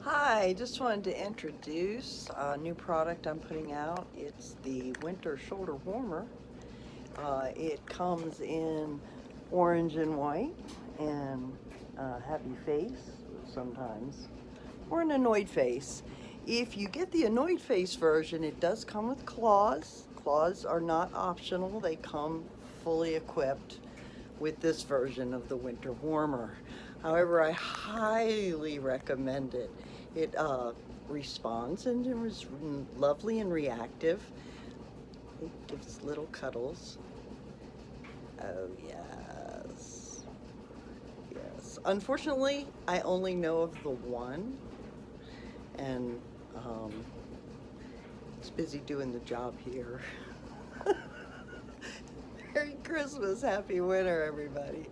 Hi, just wanted to introduce a new product I'm putting out. It's the Winter Shoulder Warmer. It comes in orange and white and happy face sometimes, or an annoyed face. If you get the annoyed face version, it does come with claws. Claws are not optional, they come fully equipped with this version of the Winter Warmer. However, I highly recommend it. It responds and it was lovely and reactive. It gives little cuddles. Oh, yes. Yes. Unfortunately, I only know of the one, and um, it's busy doing the job here. Merry Christmas, Happy Winter, everybody.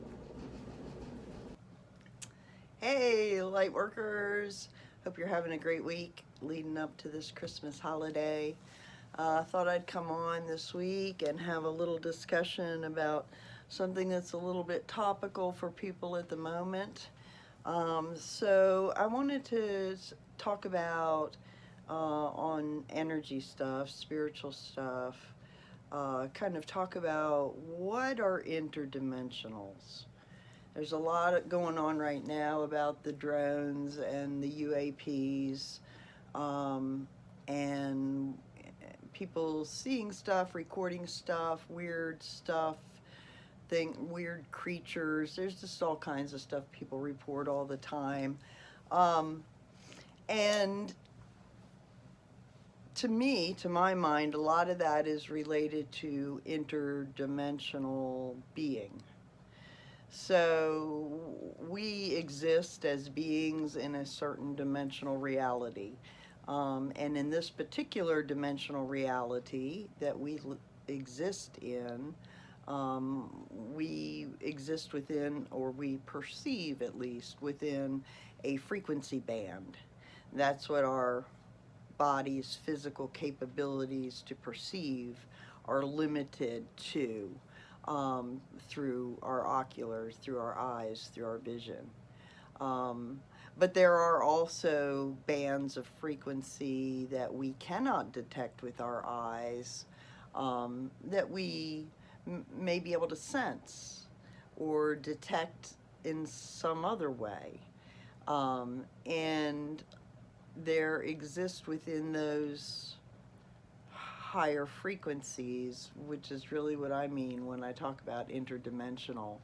Hey, light workers. Hope you're having a great week leading up to this Christmas holiday. I thought I'd come on this week and have a little discussion about something that's a little bit topical for people at the moment. So I wanted to talk about on energy stuff, spiritual stuff, kind of talk about what are interdimensionals. There's a lot going on right now about the drones and the UAPs, and people seeing stuff, recording stuff, weird stuff, weird creatures. There's just all kinds of stuff people report all the time. Um, and to me, to my mind, a lot of that is related to interdimensional being. So we exist as beings in a certain dimensional reality. And in this particular dimensional reality that we exist in, we exist within, or we perceive at least, within a frequency band. That's what our body's physical capabilities to perceive are limited to, through our oculars, through our eyes, through our vision. But there are also bands of frequency that we cannot detect with our eyes, that we may be able to sense or detect in some other way. And there exist within those higher frequencies, which is really what I mean when I talk about interdimensional.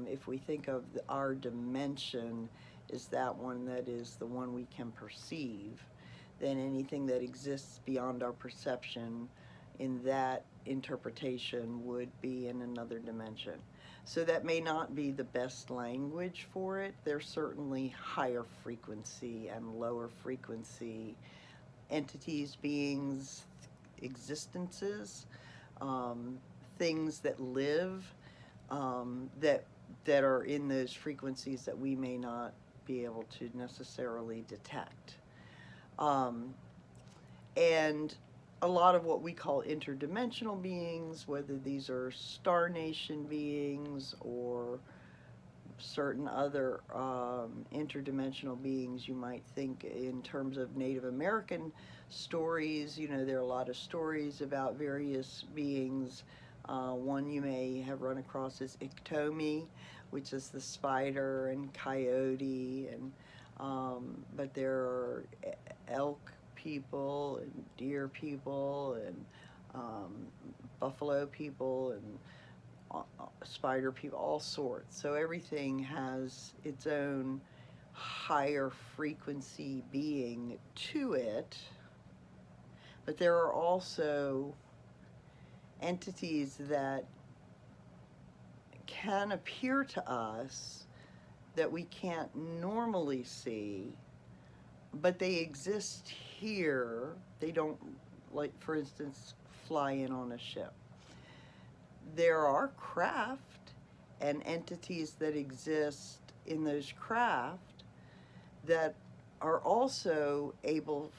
If we think of our dimension is that one that is the one we can perceive, then anything that exists beyond our perception in that interpretation would be in another dimension. So that may not be the best language for it. There's certainly higher frequency and lower frequency entities, beings, existences, things that live, that are in those frequencies that we may not be able to necessarily detect. And a lot of what we call interdimensional beings, whether these are star nation beings or certain other interdimensional beings, you might think in terms of Native American stories. You know, there are a lot of stories about various beings. One you may have run across is iktomom, which is the spider, and coyote, and but there are elk people and deer people and buffalo people and spider people, all sorts. So everything has its own higher frequency being to it, but there are also entities that can appear to us that we can't normally see, but they exist here. They don't, like, for instance, fly in on a ship. There are craft and entities that exist in those craft that are also able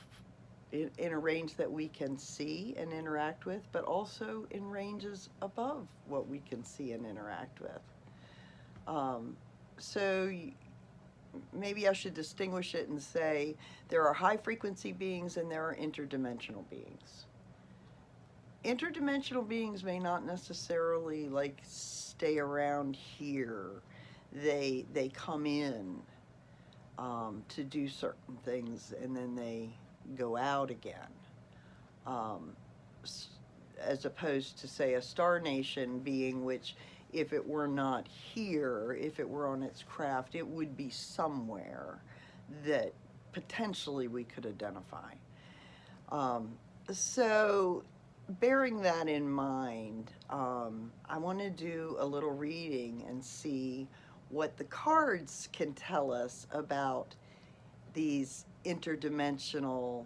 in a range that we can see and interact with, but also in ranges above what we can see and interact with. So maybe I should distinguish it and say there are high frequency beings and there are interdimensional beings. Interdimensional beings may not necessarily like stay around here. They come in to do certain things and then they go out again. Um, as opposed to, say, a star nation being, which if it were not here, if it were on its craft, it would be somewhere that potentially we could identify. Um, so bearing that in mind, I want to do a little reading and see what the cards can tell us about these interdimensional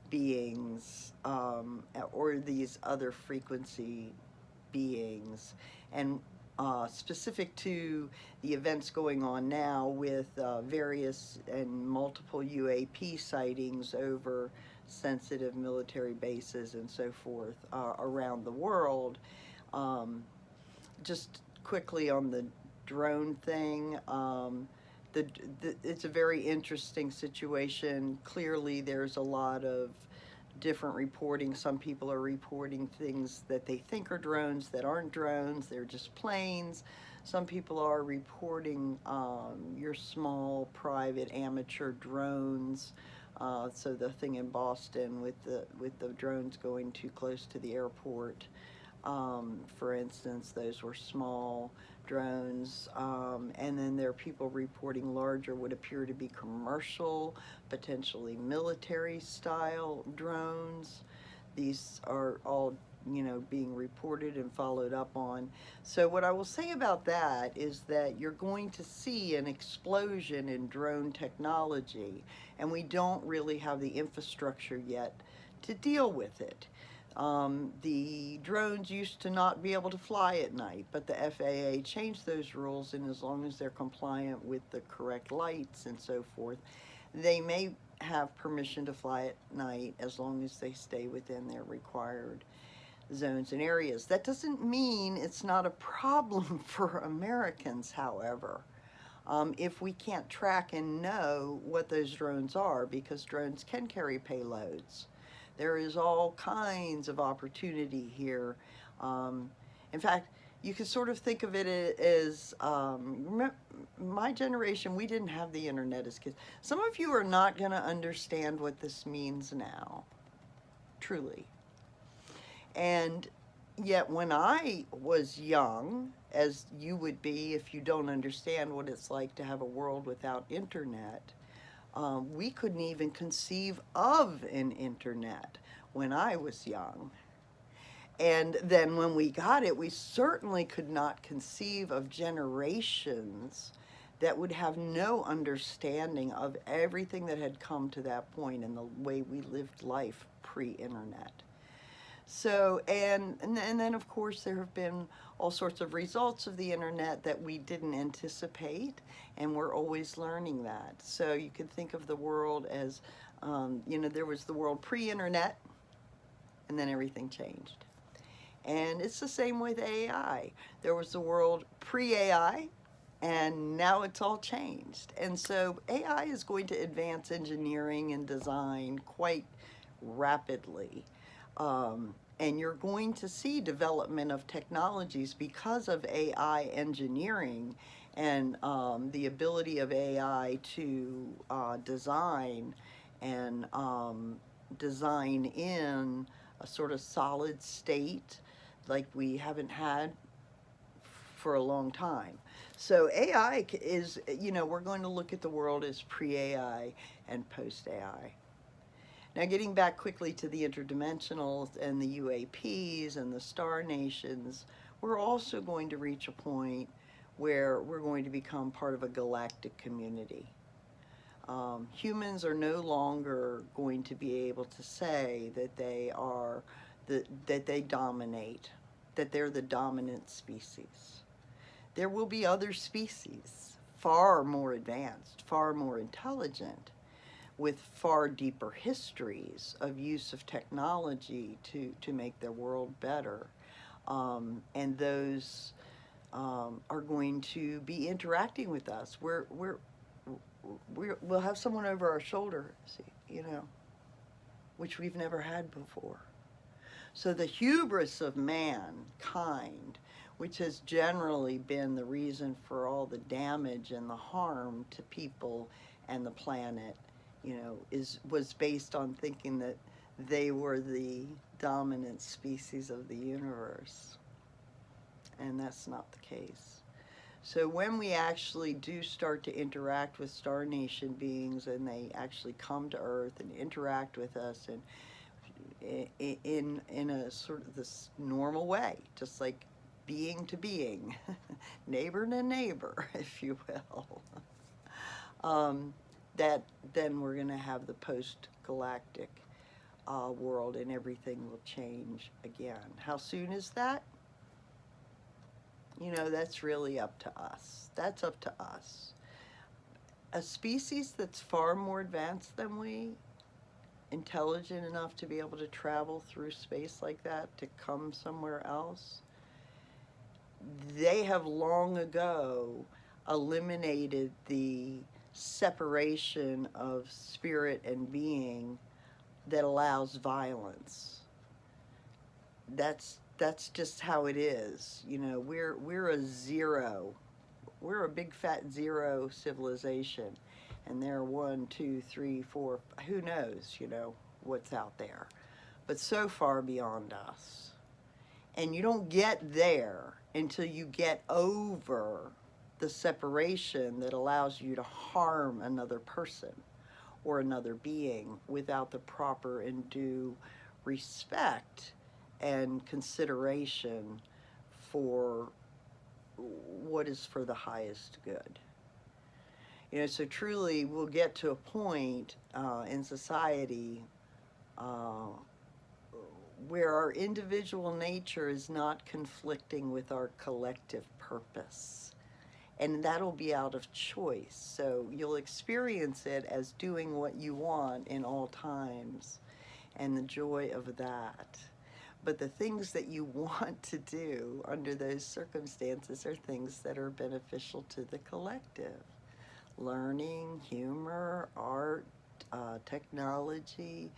beings, or these other frequency beings, and specific to the events going on now with various and multiple UAP sightings over sensitive military bases and so forth around the world. Just quickly on the drone thing, it's a very interesting situation. Clearly, there's a lot of different reporting. Some people are reporting things that they think are drones that aren't drones, they're just planes. Some people are reporting your small, private, amateur drones. So the thing in Boston with the drones going too close to the airport, for instance, those were small drones, and then there are people reporting larger, what appear to be commercial, potentially military style drones. These are all, being reported and followed up on. So what I will say about that is that you're going to see an explosion in drone technology, and we don't really have the infrastructure yet to deal with it. The drones used to not be able to fly at night, but the FAA changed those rules, and as long as they're compliant with the correct lights and so forth, they may have permission to fly at night as long as they stay within their required zones and areas. That doesn't mean it's not a problem for Americans, however, if we can't track and know what those drones are, because drones can carry payloads. There is all kinds of opportunity here. In fact, you can sort of think of it as, my generation, we didn't have the internet as kids. Some of you are not going to understand what this means now, truly. And yet when I was young, as you would be if you don't understand what it's like to have a world without internet, we couldn't even conceive of an internet when I was young. And then when we got it, we certainly could not conceive of generations that would have no understanding of everything that had come to that point in the way we lived life pre-internet. So, and then of course there have been all sorts of results of the internet that we didn't anticipate, and we're always learning that. So you can think of the world as, there was the world pre-internet, and then everything changed. And it's the same with AI. There was the world pre-AI, and now it's all changed. And so AI is going to advance engineering and design quite rapidly. And you're going to see development of technologies because of AI engineering and the ability of AI to design and design in a sort of solid state like we haven't had for a long time. So AI is, we're going to look at the world as pre-AI and post-AI. Now, getting back quickly to the interdimensionals and the UAPs and the star nations, we're also going to reach a point where we're going to become part of a galactic community. Humans are no longer going to be able to say that they are that they dominate, that they're the dominant species. There will be other species, far more advanced, far more intelligent, with far deeper histories of use of technology to make their world better. And those are going to be interacting with us. we'll have someone over our shoulder, see, you know, which we've never had before. So the hubris of mankind, which has generally been the reason for all the damage and the harm to people and the planet, you know, was based on thinking that they were the dominant species of the universe. And that's not the case. So when we actually do start to interact with Star Nation beings, and they actually come to Earth and interact with us, and in a sort of this normal way, just like being to being, neighbor to neighbor, if you will, that then we're going to have the post-galactic world, and everything will change again. How soon is that? You know, that's really up to us. That's up to us. A species that's far more advanced than we, intelligent enough to be able to travel through space like that, to come somewhere else, they have long ago eliminated the separation of spirit and being that allows violence. That's just how it is. You know, we're a zero. We're a big fat zero civilization, and they're 1, 2, 3, 4. Who knows? You know what's out there, but so far beyond us. And you don't get there until you get over the separation that allows you to harm another person or another being without the proper and due respect and consideration for what is for the highest good. You know, so truly we'll get to a point in society where our individual nature is not conflicting with our collective purpose. And that'll be out of choice. So you'll experience it as doing what you want in all times, and the joy of that. But the things that you want to do under those circumstances are things that are beneficial to the collective. Learning, humor, art, technology,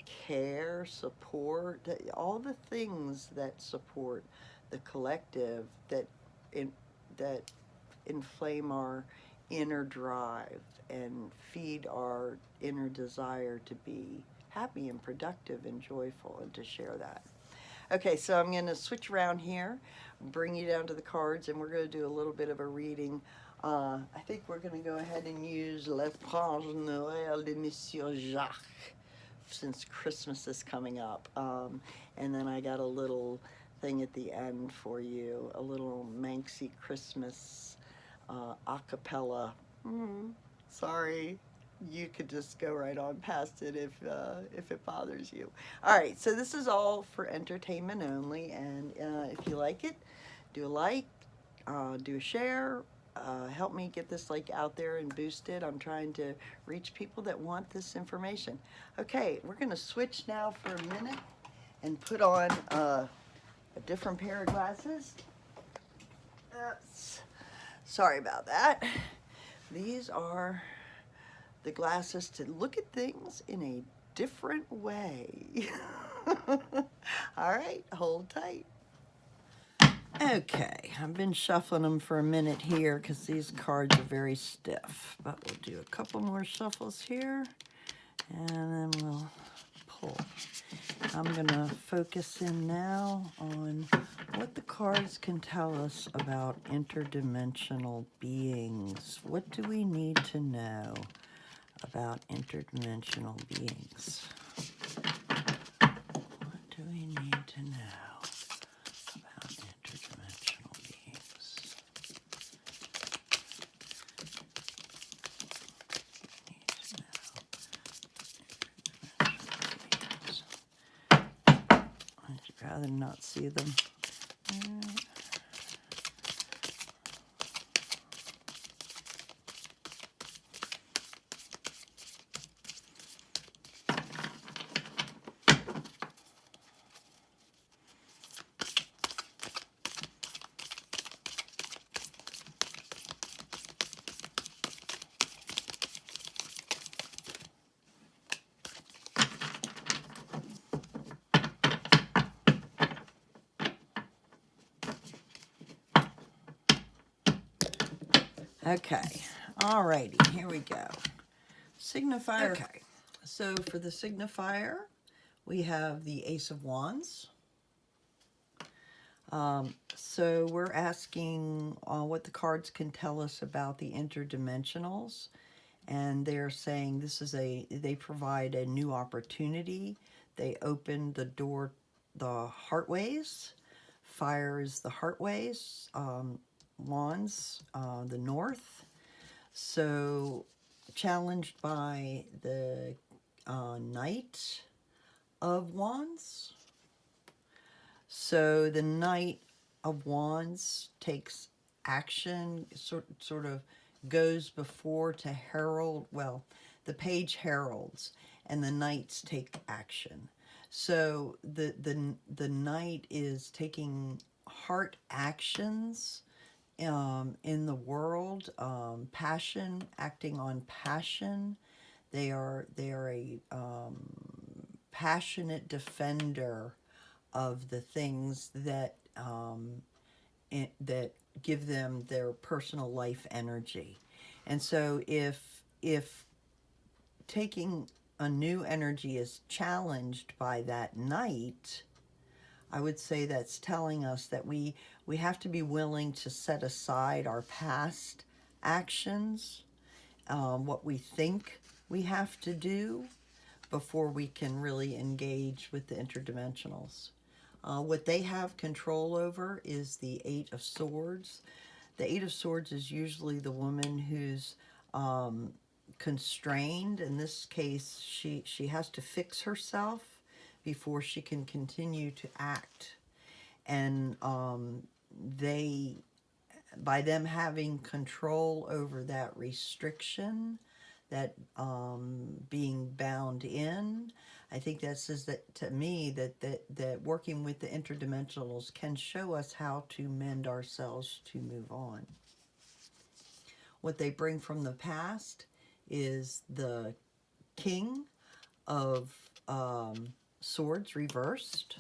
care, support, all the things that support the collective, that inflame our inner drive and feed our inner desire to be happy and productive and joyful, and to share that. Okay, so I'm going to switch around here, bring you down to the cards, and we're going to do a little bit of a reading. I think we're going to go ahead and use L'étrange Noël de Monsieur Jacques, since Christmas is coming up. And then I got a little thing at the end for you, a little Manxy Christmas a cappella. Sorry. You could just go right on past it if it bothers you. All right, so this is all for entertainment only, and if you like it, do a like, do a share, help me get this like out there and boost it. I'm trying to reach people that want this information. Okay, we're going to switch now for a minute and put on a different pair of glasses. Sorry about that. These are the glasses to look at things in a different way. All right, hold tight. Okay, I've been shuffling them for a minute here because these cards are very stiff, but we'll do a couple more shuffles here, and then we'll pull. I'm going to focus in now on what the cards can tell us about interdimensional beings. What do we need to know about interdimensional beings? What do we need to know about interdimensional beings? I'd rather not see them. Okay, alrighty, here we go. Signifier. Okay, so for the signifier, we have the Ace of Wands. So we're asking what the cards can tell us about the interdimensionals. And they're saying this is they provide a new opportunity. They open the door, the heartways. Fire is the heartways. Wands, the north. So challenged by the Knight of Wands. So the Knight of Wands takes action, sort of goes before to herald, well, the page heralds, and the knights take action. So the knight is taking heart actions in the world, passion, acting on passion. They are a passionate defender of the things that that give them their personal life energy. And so if taking a new energy is challenged by that night, I would say that's telling us that we have to be willing to set aside our past actions, what we think we have to do, before we can really engage with the interdimensionals. What they have control over is the Eight of Swords. The Eight of Swords is usually the woman who's constrained. In this case, she has to fix herself before she can continue to act. And they, by them having control over that restriction, that being bound in, I think that says that to me that working with the interdimensionals can show us how to mend ourselves to move on. What they bring from the past is the King of Swords reversed.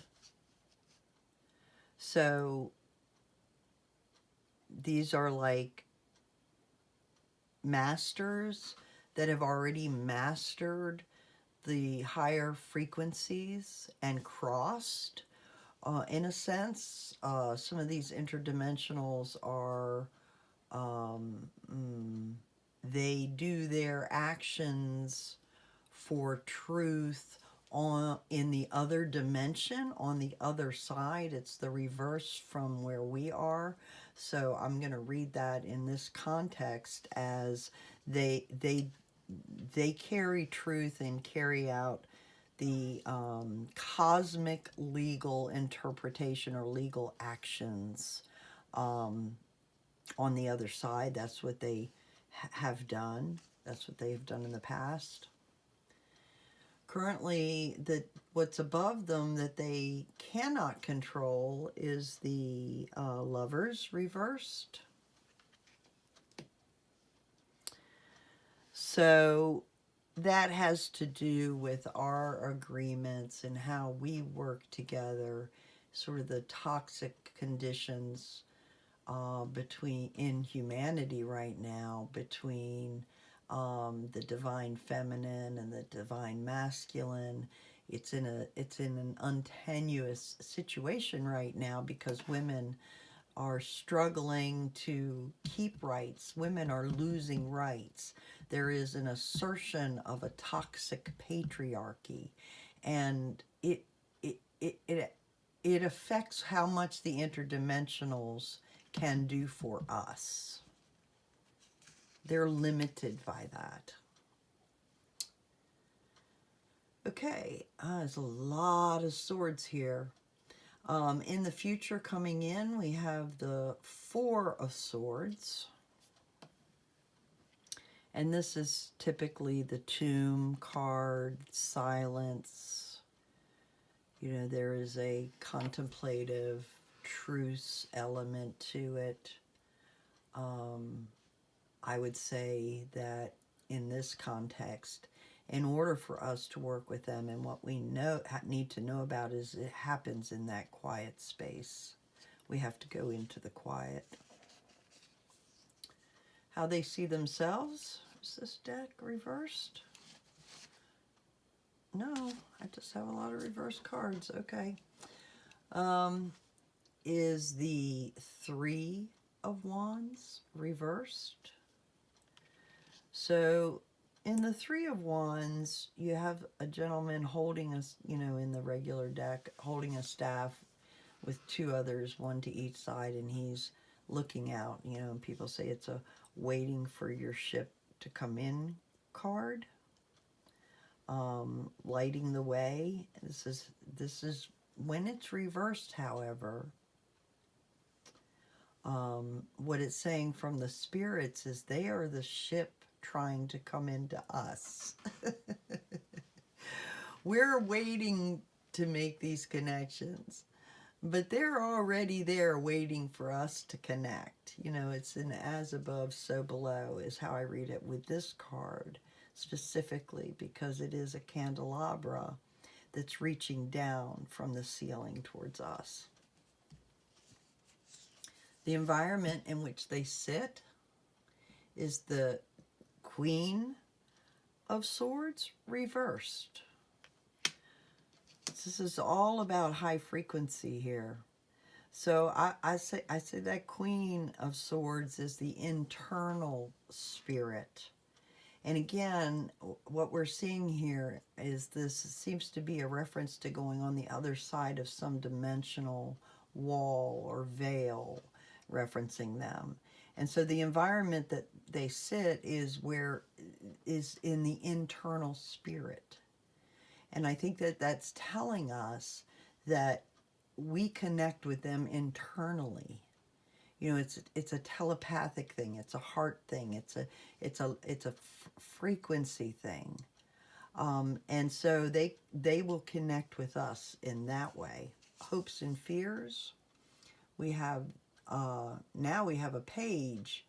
So these are like masters that have already mastered the higher frequencies and crossed, in a sense. Some of these interdimensionals are, they do their actions for truth in the other dimension, on the other side. It's the reverse from where we are. So I'm going to read that in this context as they carry truth and carry out the cosmic legal interpretation or legal actions on the other side. That's what they have done. That's what they have done in the past. Currently, what's above them that they cannot control is the Lovers reversed. So that has to do with our agreements and how we work together, sort of the toxic conditions in humanity right now, between the divine feminine and the divine masculine. It's in an untenuous situation right now because women are struggling to keep rights. Women are losing rights. There is an assertion of a toxic patriarchy, and it affects how much the interdimensionals can do for us. They're limited by that. Okay, there's a lot of swords here. In the future coming in, we have the Four of Swords. And this is typically the tomb card, silence. You know, there is a contemplative truce element to it. I would say that in this context, in order for us to work with them, and what we need to know about is it happens in that quiet space. We have to go into the quiet. how they see themselves. Is this deck reversed? No, I just have a lot of reversed cards. Okay. Is the Three of Wands reversed? So in the Three of Wands, you have a gentleman holding us, in the regular deck, holding a staff with two others, one to each side, and he's looking out, and people say it's a waiting for your ship to come in card. Lighting the way. This is when it's reversed, however, what it's saying from the spirits is they are the ship trying to come into us. We're waiting to make these connections, but they're already there waiting for us to connect. It's an as above, so below is how I read it with this card specifically, because it is a candelabra that's reaching down from the ceiling towards us. The environment in which they sit is the Queen of Swords reversed. This is all about high frequency here. So I say that Queen of Swords is the internal spirit. And again, what we're seeing here is this seems to be a reference to going on the other side of some dimensional wall or veil, referencing them. And so the environment that they sit is in the internal spirit. And I think that that's telling us that we connect with them internally. It's a telepathic thing. It's a heart thing. It's a frequency thing. And so they will connect with us in that way. Hopes and fears. We have now we have a page,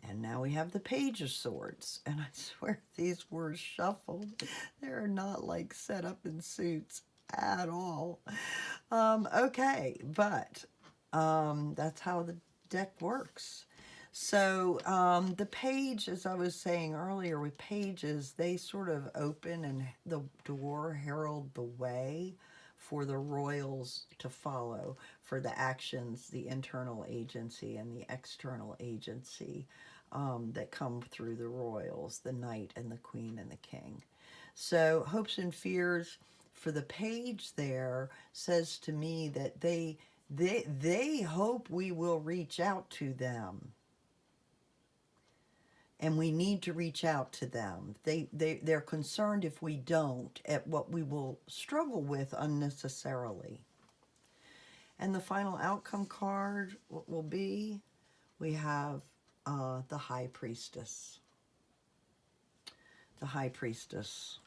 and now we have the Page of Swords. And I swear these were shuffled. They're not like set up in suits at all. Okay, but that's how the deck works. So the page, as I was saying earlier, with pages, they sort of open and the door herald the way for the royals to follow, for the actions, the internal agency and the external agency that come through the royals, the knight and the queen and the king. So hopes and fears for the page there says to me that they hope we will reach out to them. And we need to reach out to them. They're concerned if we don't at what we will struggle with unnecessarily. And the final outcome card, what will be, we have the High Priestess. The High Priestess.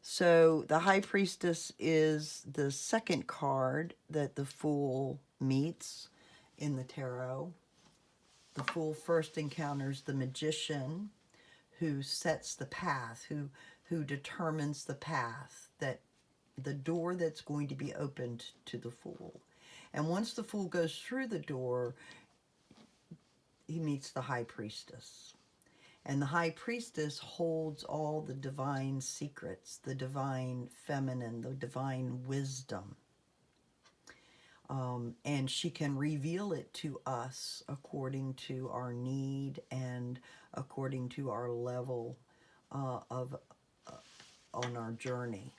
So the High Priestess is the second card that the Fool meets in the tarot. The Fool first encounters the Magician, who sets the path, who determines the path, that the door that's going to be opened to the Fool. And once the Fool goes through the door, he meets the High Priestess. And the High Priestess holds all the divine secrets, the divine feminine, the divine wisdom. And she can reveal it to us according to our need and according to our level on our journey.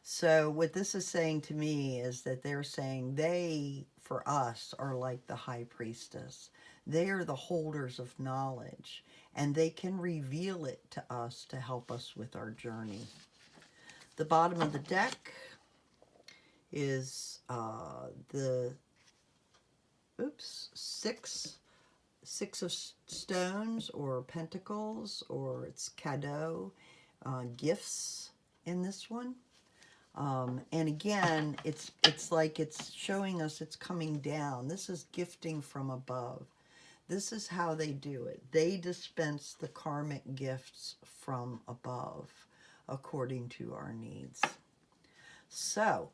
So what this is saying to me is that they're saying they, for us, are like the High Priestess. They are the holders of knowledge, and they can reveal it to us to help us with our journey. The bottom of the deck is the six of stones or pentacles, or it's cadeau, gifts in this one. And again, it's like it's showing us it's coming down. This is gifting from above. This is how they do it. They dispense the karmic gifts from above according to our needs. So,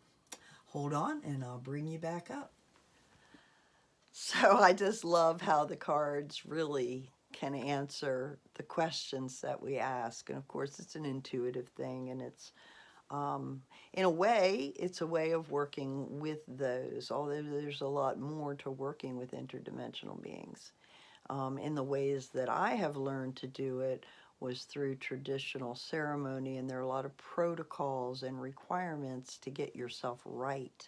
hold on and I'll bring you back up. So I just love how the cards really can answer the questions that we ask. And of course, it's an intuitive thing, and it's in a way, it's a way of working with those, although there's a lot more to working with interdimensional beings. In the ways that I have learned to do it was through traditional ceremony, and there are a lot of protocols and requirements to get yourself right,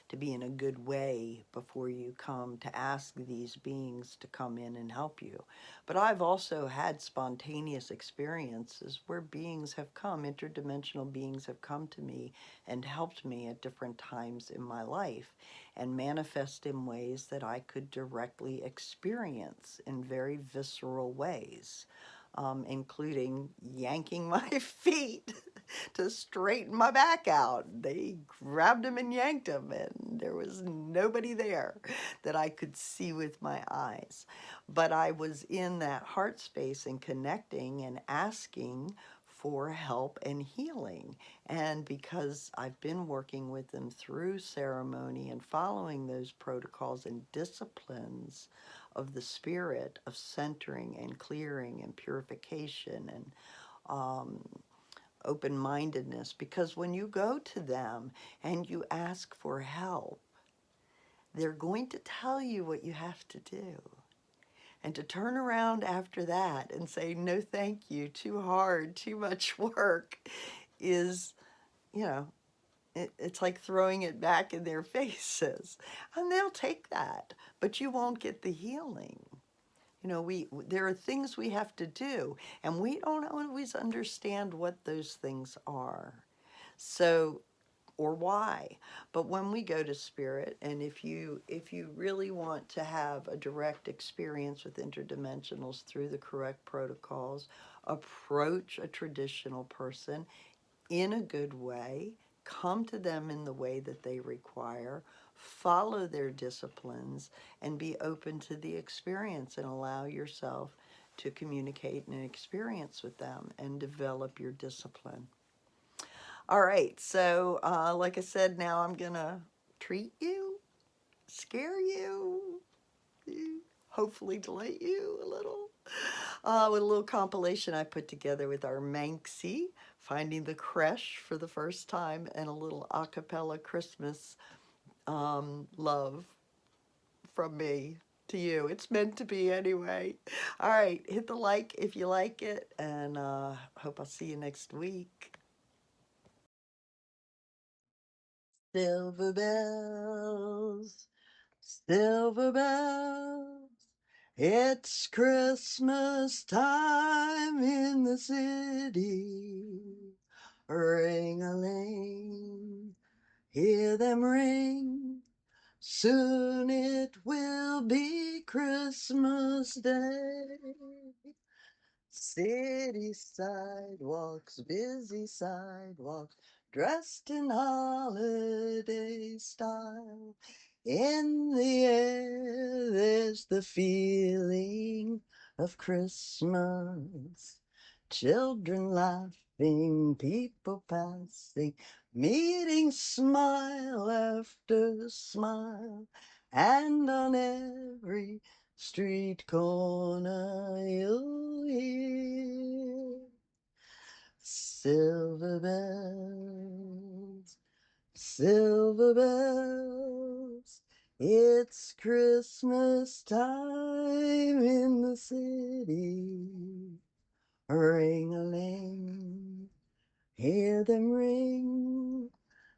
to be in a good way before you come to ask these beings to come in and help you. But I've also had spontaneous experiences where beings have come, interdimensional beings have come to me and helped me at different times in my life and manifest in ways that I could directly experience in very visceral ways, including yanking my feet to straighten my back out. They grabbed him and yanked him, and there was nobody there that I could see with my eyes. But I was in that heart space and connecting and asking for help and healing. And because I've been working with them through ceremony and following those protocols and disciplines of the spirit of centering and clearing and purification and open-mindedness, because when you go to them and you ask for help, they're going to tell you what you have to do. And to turn around after that and say, no, thank you, too hard, too much work, is, you know, it's like throwing it back in their faces. And they'll take that, but you won't get the healing. You know, there are things we have to do, and we don't always understand what those things are. So, or why. But when we go to spirit, and if you really want to have a direct experience with interdimensionals through the correct protocols, approach a traditional person in a good way, come to them in the way that they require, follow their disciplines, and be open to the experience and allow yourself to communicate and experience with them and develop your discipline. All right, so like I said, now I'm gonna treat you, scare you, hopefully delight you a little, with a little compilation I put together with our Manxie, finding the creche for the first time, and a little a cappella Christmas love from me to you. It's meant to be anyway. All right, hit the like if you like it, and hope I'll see you next week. Silver bells, silver bells, it's Christmas time in the city. Ring-a-ling, hear them ring. Soon it will be Christmas Day. City sidewalks, busy sidewalks, dressed in holiday style. In the air, there's the feeling of Christmas. Children laughing, people passing, meeting smile after smile, and on every street corner you'll hear silver bells, silver bells. It's Christmas time in the city. Ring-a-ling, hear them ring.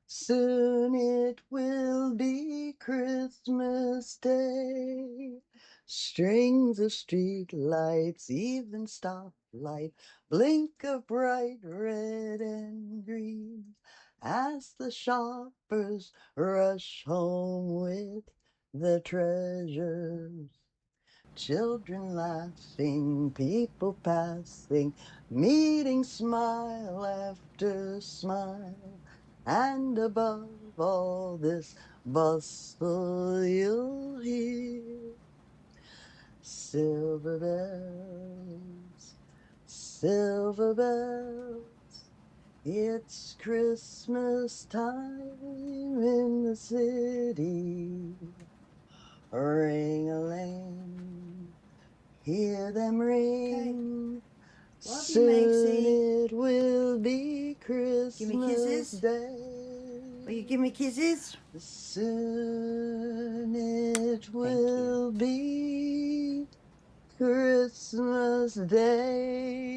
Soon it will be Christmas Day. Strings of street lights, even stoplight, blink of bright red and green as the shoppers rush home with the treasures. Children laughing, people passing, meeting smile after smile. And above all this bustle you'll hear silver bells, silver bells. It's Christmas time in the city. Ring-a-ling, hear hear them ring. Love you, Soon Maxie. it will be Give me Christmas kisses. Day. Will you give me kisses? Soon it Thank you. will be Christmas Day.